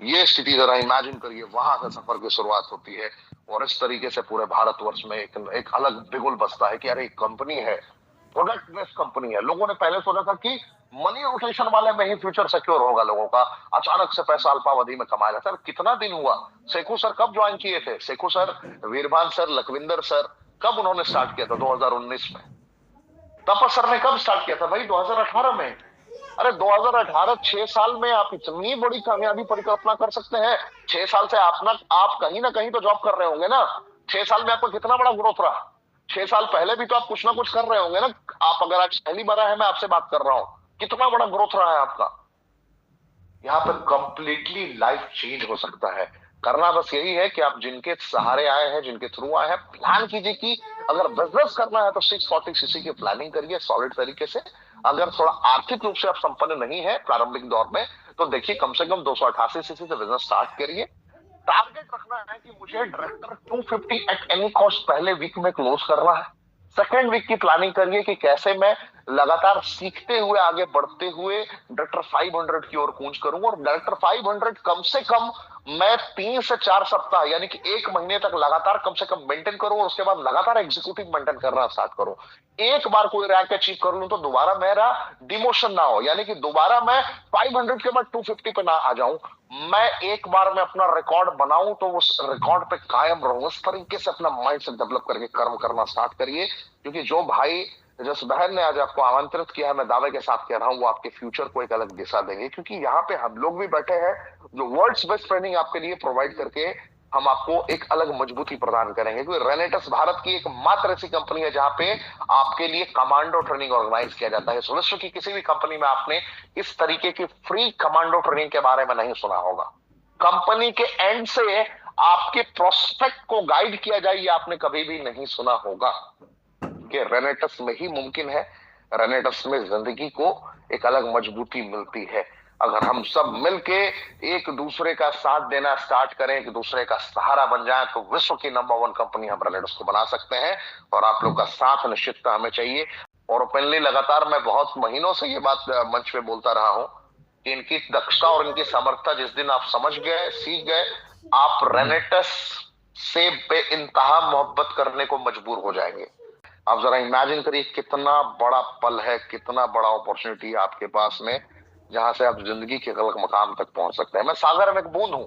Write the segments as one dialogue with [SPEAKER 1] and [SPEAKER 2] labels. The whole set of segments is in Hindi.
[SPEAKER 1] ये स्थिति जरा इमेजिन करिए, वहां से सफर की शुरुआत होती है और इस तरीके से पूरे भारतवर्ष में एक अलग बिगुल बसता है कि अरे कंपनी है, प्रोडक्ट बेस्ड कंपनी है। लोगों ने पहले सोचा था कि मनी रोटेशन वाले में ही फ्यूचर सिक्योर होगा लोगों का, अचानक से पैसा अल्पावधि में कमाया जाता है। कितना दिन हुआ, सेखू सर कब ज्वाइन किए थे? Sekhu sir, Veerbhan sir, Lakhwinder sir, कब उन्होंने स्टार्ट किया था? 2019 में। तपस सर ने कब स्टार्ट किया था भाई? 2018 में। अरे 2018, 6 साल में आप इतनी बड़ी कामयाबी परिकल्पना कर सकते हैं? 6 साल से आप कहीं ना कहीं तो जॉब कर रहे होंगे ना। 6 साल में आपका कितना बड़ा ग्रोथ रहा? 6 साल पहले भी तो आप कुछ ना कुछ कर रहे होंगे ना। आप अगर आज पहली बार है मैं आपसे बात कर रहा हूं, कितना बड़ा ग्रोथ रहा है आपका। यहाँ पर कंप्लीटली लाइफ चेंज हो सकता है। करना बस यही है कि आप जिनके सहारे आए हैं, जिनके थ्रू आए हैं, प्लान कीजिए कि अगर बिजनेस करना है तो 640 सीसी की प्लानिंग करिए सॉलिड तरीके से। अगर थोड़ा आर्थिक रूप से आप संपन्न नहीं है प्रारंभिक दौर में, तो देखिए कम से कम 288 सीसी से बिजनेस स्टार्ट करिए। टारगेट रखना है कि मुझे डायरेक्टर 250 एट एनी कॉस्ट पहले वीक में क्लोज करना है। सेकेंड वीक की प्लानिंग करिए कि कैसे मैं लगातार सीखते हुए आगे बढ़ते हुए डायरेक्टर 500 की ओर कूच करूंगा। और डायरेक्टर 500 कम से कम मैं 3 से 4 सप्ताह यानी कि 1 महीने तक लगातार कम से कम मेंटेन करूं और उसके बाद लगातार एग्जीक्यूटिव मेंटेन करना स्टार्ट करूं। एक बार कोई रैंक अचीव कर लूं तो दोबारा मेरा डिमोशन ना हो, यानी कि दोबारा मैं 500 के बाद 250 पे ना आ जाऊं। मैं एक बार में अपना रिकॉर्ड बनाऊं तो उस रिकॉर्ड पे कायम रहूं। इस तरीके से अपना माइंड से डेवलप करके कर्म करना स्टार्ट करिए। क्योंकि जो भाई, जिस बहन ने आज आपको आमंत्रित किया है, मैं दावे के साथ कह रहा हूं, वो आपके फ्यूचर को एक अलग दिशा देंगे। क्योंकि यहाँ पे हम लोग भी बैठे हैं जो वर्ल्ड्स बेस्ट ट्रेनिंग आपके लिए प्रोवाइड करके हम आपको एक अलग मजबूती प्रदान करेंगे। क्योंकि रेनेटस भारत की एक मात्र ऐसी कंपनी है जहां पे आपके लिए कमांडो ट्रेनिंग ऑर्गेनाइज किया जाता है। इस विश्व की किसी भी कंपनी में आपने इस तरीके की फ्री कमांडो ट्रेनिंग के बारे में नहीं सुना होगा। कंपनी के एंड से आपके प्रोस्पेक्ट को गाइड किया जाए, ये आपने कभी भी नहीं सुना होगा। कि रेनेटस में ही मुमकिन है। रेनेटस में जिंदगी को एक अलग मजबूती मिलती है। अगर हम सब मिलके एक दूसरे का साथ देना स्टार्ट करें, एक दूसरे का सहारा बन जाए, तो विश्व की नंबर 1 कंपनी हम रेनेटस को बना सकते हैं। और आप लोग का साथ निश्चितता हमें चाहिए। और ओपनली लगातार मैं बहुत महीनों से ये बात मंच पे बोलता रहा हूं कि इनकी दक्षता और इनकी समर्थता जिस दिन आप समझ गए, सीख गए, आप रेनेटस से बेइंतहा मोहब्बत करने को मजबूर हो जाएंगे। आप जरा इमेजिन करिए कितना बड़ा पल है, कितना बड़ा अपॉर्चुनिटी है आपके पास में, जहां से आप जिंदगी के अलग मकाम तक पहुंच सकते हैं। मैं सागर में एक बूंद हूं,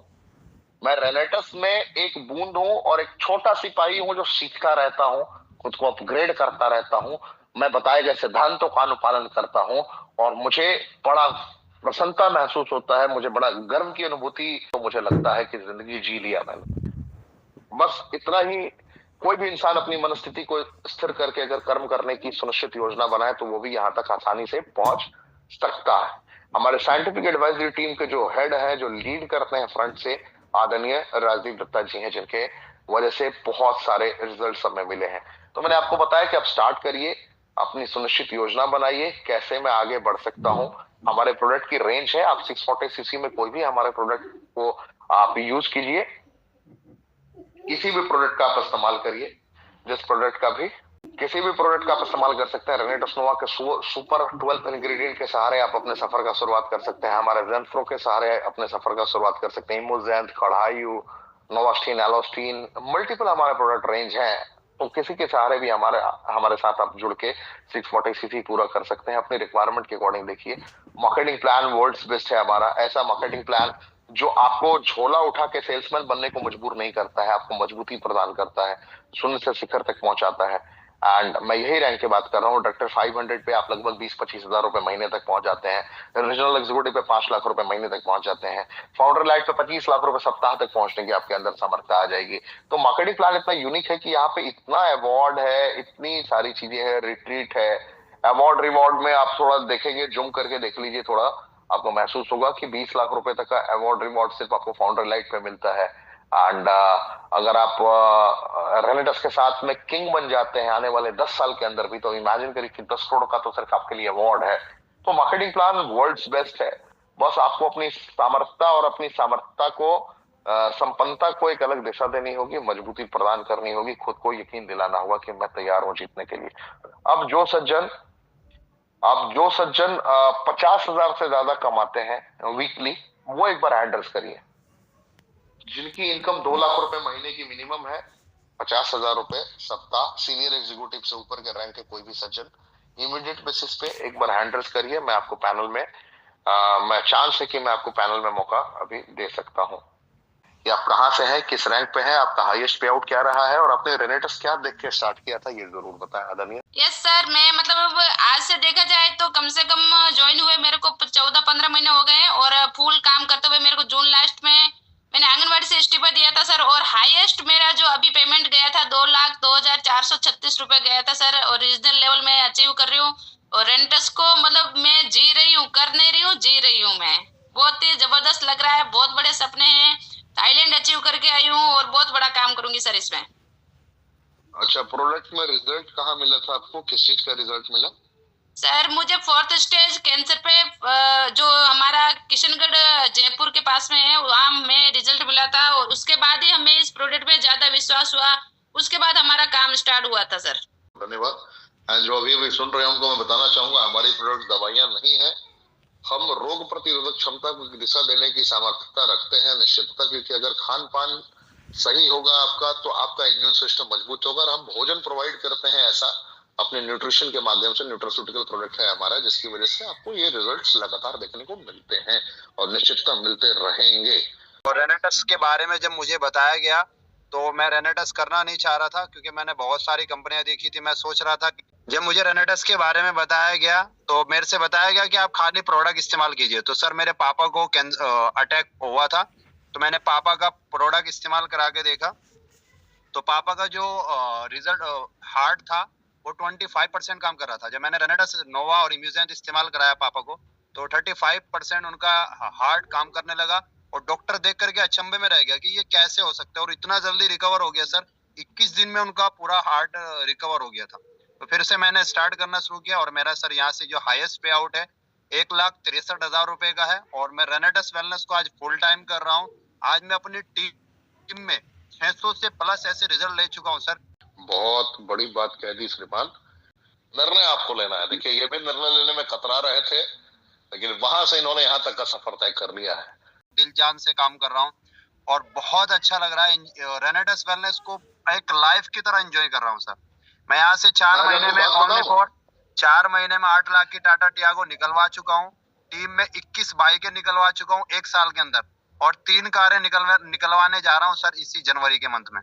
[SPEAKER 1] मैं रेनेटस में एक बूंद हूं और एक छोटा सिपाही हूं जो सीखता रहता हूं, खुद को अपग्रेड करता रहता हूं। मैं बताए गए सिद्धांतों का अनुपालन करता हूं और मुझे बड़ा प्रसन्नता महसूस होता है, मुझे बड़ा गर्व की अनुभूति, तो मुझे लगता है कि जिंदगी जी लिया मैंने। बस इतना ही। कोई भी इंसान अपनी मनस्थिति को स्थिर करके अगर कर्म करने की सुनिश्चित योजना बनाए तो वो भी यहाँ तक आसानी से पहुंच सकता है। हमारे साइंटिफिक एडवाइजरी टीम के जो हेड है, जो लीड करते हैं फ्रंट से, आदरणीय राजदीप दत्ता जी हैं, जिनके वजह से बहुत सारे रिजल्ट हमें मिले हैं। तो मैंने आपको बताया कि आप स्टार्ट करिए, अपनी सुनिश्चित योजना बनाइए, कैसे मैं आगे बढ़ सकता हूँ। हमारे प्रोडक्ट की रेंज है, आप 640 सीसी में कोई भी हमारे प्रोडक्ट को आप यूज कीजिए, किसी भी प्रोडक्ट का आप इस्तेमाल करिए, जिस प्रोडक्ट का भी, किसी भी प्रोडक्ट का आप इस्तेमाल कर सकते हैं। रेनेटस नोवा के सुपर 12 इंग्रेडिएंट के सहारे आप अपने सफर का शुरुआत कर सकते हैं। हमारे ज़ेंथ्रो के सहारे अपने सफर का शुरुआत कर सकते हैं। इमोजेंथ, कढ़ायु, नोवास्टीन, एलोस्टीन, मल्टीपल हमारे प्रोडक्ट रेंज हैं। तो किसी के सहारे भी हमारे साथ आप जुड़ के 640 सीसी पूरा कर सकते हैं। अपनी रिक्वायरमेंट के अकॉर्डिंग देखिए। मार्केटिंग प्लान वर्ल्ड्स बेस्ट है हमारा, ऐसा मार्केटिंग प्लान जो आपको झोला उठा के सेल्समैन बनने को मजबूर नहीं करता है, आपको मजबूती प्रदान करता है, शून्य से शिखर तक पहुंचाता है। एंड मैं यही रैंक की बात कर रहा हूँ। डायरेक्टर 500 पे आप लगभग 20-25 हजार रुपए महीने तक पहुंच जाते हैं। रीजनल एग्जीक्यूटिव पे 5 लाख रुपए महीने तक पहुंच जाते हैं। फाउंडर लाइट पे 25 लाख रुपए सप्ताह तक पहुंचने की आपके अंदर समर्थता आ जाएगी। तो मार्केटिंग प्लान इतना यूनिक है कि यहाँ पे इतना अवार्ड है, इतनी सारी चीजें है, रिट्रीट है। अवार्ड रिवॉर्ड में आप थोड़ा देखेंगे, जूम करके देख लीजिए थोड़ा, आपको महसूस होगा कि 20 लाख रुपए तक का अवार्ड रिवॉर्ड सिर्फ आपको फाउंडर लाइट पे मिलता है। एंड अगर आप रेनेटस के साथ में किंग बन जाते हैं आने वाले 10 साल के अंदर भी, तो इमेजिन करिए कि 10 करोड़ का तो सिर्फ आपके लिए अवार्ड है। तो मार्केटिंग प्लान वर्ल्ड्स बेस्ट है। बस आपको अपनी सामर्थ्यता और अपनी सामर्थ्यता को, संपन्नता को एक अलग दिशा देनी होगी, मजबूती प्रदान करनी होगी, खुद को यकीन दिलाना होगा कि मैं तैयार हूं जीतने के लिए। अब जो सज्जन 50,000 से ज्यादा कमाते हैं वीकली, वो एक बार एड्रेस करिए। जिनकी इनकम 2 लाख रुपए महीने की मिनिमम है, 50,000 रुपए सप्ताह, सीनियर एग्जीक्यूटिव से ऊपर के रैंक के कोई भी सज्जन, इमीडिएट बेसिस पे एक बार हैंड रेस करिए। मैं आपको पैनल में मैं चांस है कि मैं आपको पैनल में मौका अभी दे सकता हूँ। ये आप कहाँ से हैं, किस रैंक पे हैं, आपका हाईएस्ट पे आउट क्या रहा है, और आपने रेनेटस क्या देख के स्टार्ट किया था, ये जरूर बताएं आदरणीय।
[SPEAKER 2] यस सर, मैं मतलब अब आज से देखा जाए तो कम से कम ज्वाइन हुए मेरे को 14-15 महीने हो गए हैं, और फुल काम करते हुए मेरे को जून लास्ट में मैंने आंगनबाड़ी से इस्तीफा दिया था सर। और हाईएस्ट मेरा जो अभी पेमेंट गया था 2,02,436 रुपए गया था सर, और रीजनल लेवल में अचीव कर रही हूँ। और रेंटस को मतलब मैं जी रही हूँ, कर नहीं रही हूँ, जी रही हूँ। मैं बहुत ही जबरदस्त लग रहा है, बहुत बड़े सपने हैं, थाईलैंड अचीव करके आई हूँ और बहुत बड़ा काम करूंगी सर इसमें।
[SPEAKER 1] अच्छा, प्रोडक्ट में रिजल्ट कहाँ मिला था आपको, किस चीज का रिजल्ट मिला?
[SPEAKER 2] सर मुझे 4th स्टेज कैंसर पे जो हमारा किशनगढ़ जयपुर के पास में है वहाँ में रिजल्ट मिला था, और उसके बाद ही हमें इस प्रोडक्ट पे ज्यादा विश्वास हुआ। उसके बाद हमारा काम स्टार्ट हुआ था सर।
[SPEAKER 1] धन्यवाद। एंड जो अभी सुन रहे हैं उनको मैं बताना चाहूंगा, हमारी प्रोडक्ट दवाइयां नहीं है, हम रोग प्रतिरोधक क्षमता को दिशा देने की सामर्थ्यता रखते हैं, निश्चितता, क्योंकि अगर खान पान सही होगा आपका तो आपका इम्यून सिस्टम मजबूत होगा। और हम भोजन प्रोवाइड करते हैं ऐसा अपने न्यूट्रिशन के माध्यम से, न्यूट्रास्यूटिकल प्रोडक्ट है हमारा, जिसकी वजह से आपको ये रिजल्ट्स लगातार देखने को मिलते हैं और निश्चितता मिलते रहेंगे।
[SPEAKER 3] और रेनेटस के बारे में जब मुझे बताया गया तो मैं रेनेटस करना नहीं चाह रहा था, क्योंकि मैंने बहुत सारी कंपनियां देखी थी। मैं सोच रहा था, जब मुझे रेनेटस के बारे में बताया गया तो मेरे से बताया गया कि आप खाली प्रोडक्ट इस्तेमाल कीजिए। तो सर मेरे पापा को अटैक हुआ था, तो मैंने पापा का प्रोडक्ट इस्तेमाल करा के देखा, तो पापा का जो रिजल्ट हार्ट था वो 25% काम कर रहा था। जब मैंने रेनेटस नोवा और इम्यूजेंट इस्तेमाल कराया पापा को, तो 35% उनका हार्ट काम करने लगा। और डॉक्टर देख करके अचंभे में रह गया कि ये कैसे हो सकता है, और इतना जल्दी रिकवर हो गया सर। 21 दिन में उनका पूरा हार्ट रिकवर हो गया था। तो फिर से मैंने स्टार्ट करना शुरू किया, और मेरा सर यहाँ से जो हाईएस्ट पे आउट है 1,63,000 रुपए का है। और मैं रेनेटस वेलनेस को आज फुल टाइम कर रहा हूँ। आज मैं अपनी टीम में 600 से प्लस ऐसे रिजल्ट ले चुका हूँ सर।
[SPEAKER 1] बहुत बड़ी बात कह दी श्रीमान। निर्णय आपको लेना है। देखिए, ये भी निर्णय लेने में कतरा रहे थे, लेकिन वहां से इन्होंने यहाँ तक का सफर तय कर लिया है।
[SPEAKER 3] दिल जान से काम कर रहा हूँ और बहुत अच्छा लग रहा है। रेनेटस वेलनेस को एक लाइफ की तरह एंजॉय कर रहा हूँ सर। मैं यहाँ से 4 महीने में ओनली फॉर 4 महीने में 8 लाख की टाटा टियागो निकलवा चुका हूँ। टीम में 21 बाइकें निकलवा चुका हूँ 1 साल के अंदर, और 3 कारें निकलवाने जा रहा हूँ सर इसी जनवरी के मंथ में।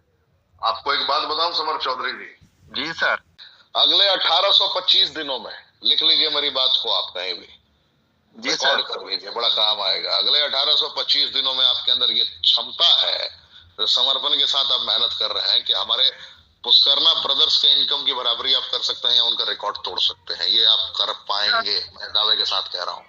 [SPEAKER 1] आपको एक बात बताऊं समर चौधरी जी?
[SPEAKER 3] जी सर।
[SPEAKER 1] अगले 1825 दिनों में, लिख लीजिए मेरी बात को आप कहीं भी,
[SPEAKER 3] जी सर,
[SPEAKER 1] कर लीजिए, बड़ा काम आएगा। अगले 1825 दिनों में आपके अंदर ये क्षमता है, तो समर्पण के साथ आप मेहनत कर रहे हैं कि हमारे पुष्करना ब्रदर्स के इनकम की बराबरी आप कर सकते हैं या उनका रिकॉर्ड तोड़ सकते हैं। ये आप कर पाएंगे, मैं दावे के साथ कह रहा हूँ।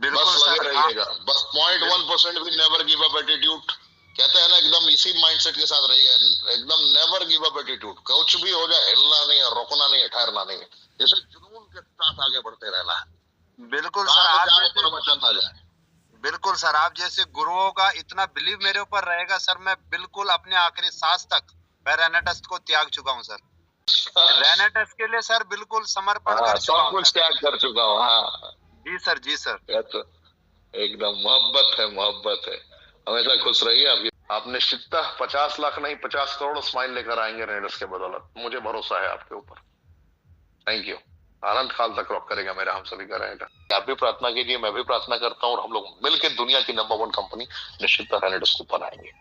[SPEAKER 1] बस लगे रहिएगा, बस 0.1% भी नेवर गिव अप एटीट्यूड, कहते हैं ना, एकदम इसी माइंडसेट के साथ रहिएगा, एकदम नेवर गिव अप एटीट्यूड। कुछ भी हो जाए, हिलना नहीं है, रोकना नहीं है, ठहरना नहीं है, जैसे जुनून के साथ आगे बढ़ते रहना है।
[SPEAKER 3] बिल्कुल सर, आप
[SPEAKER 1] प्रवचन आ जाए।
[SPEAKER 3] बिल्कुल सर, आप जैसे गुरुओं का इतना बिलीव मेरे ऊपर रहेगा सर, मैं बिल्कुल अपने आखिरी सांस तक मैं रेनेटस को त्याग चुका हूँ सर। रेनेटस के लिए सर बिल्कुल समर्पण कर चुका हूँ,
[SPEAKER 1] कुछ त्याग कर चुका हूँ। हाँ
[SPEAKER 3] जी सर, जी सर।
[SPEAKER 1] तो एकदम मोहब्बत है, मोहब्बत है। हमेशा खुश रहिए। आपकी आप निश्चितता 50 लाख नहीं 50 करोड़ स्माइल लेकर आएंगे रेनेटस के बदौलत, मुझे भरोसा है आपके ऊपर। Thank you. अनंत काल तक रॉक करेगा मेरा, हम सभी का रहेगा। आप भी प्रार्थना कीजिए, मैं भी प्रार्थना करता हूँ, और हम लोग मिलकर दुनिया की नंबर 1 कंपनी निश्चितता रेनेटस को बनाएंगे।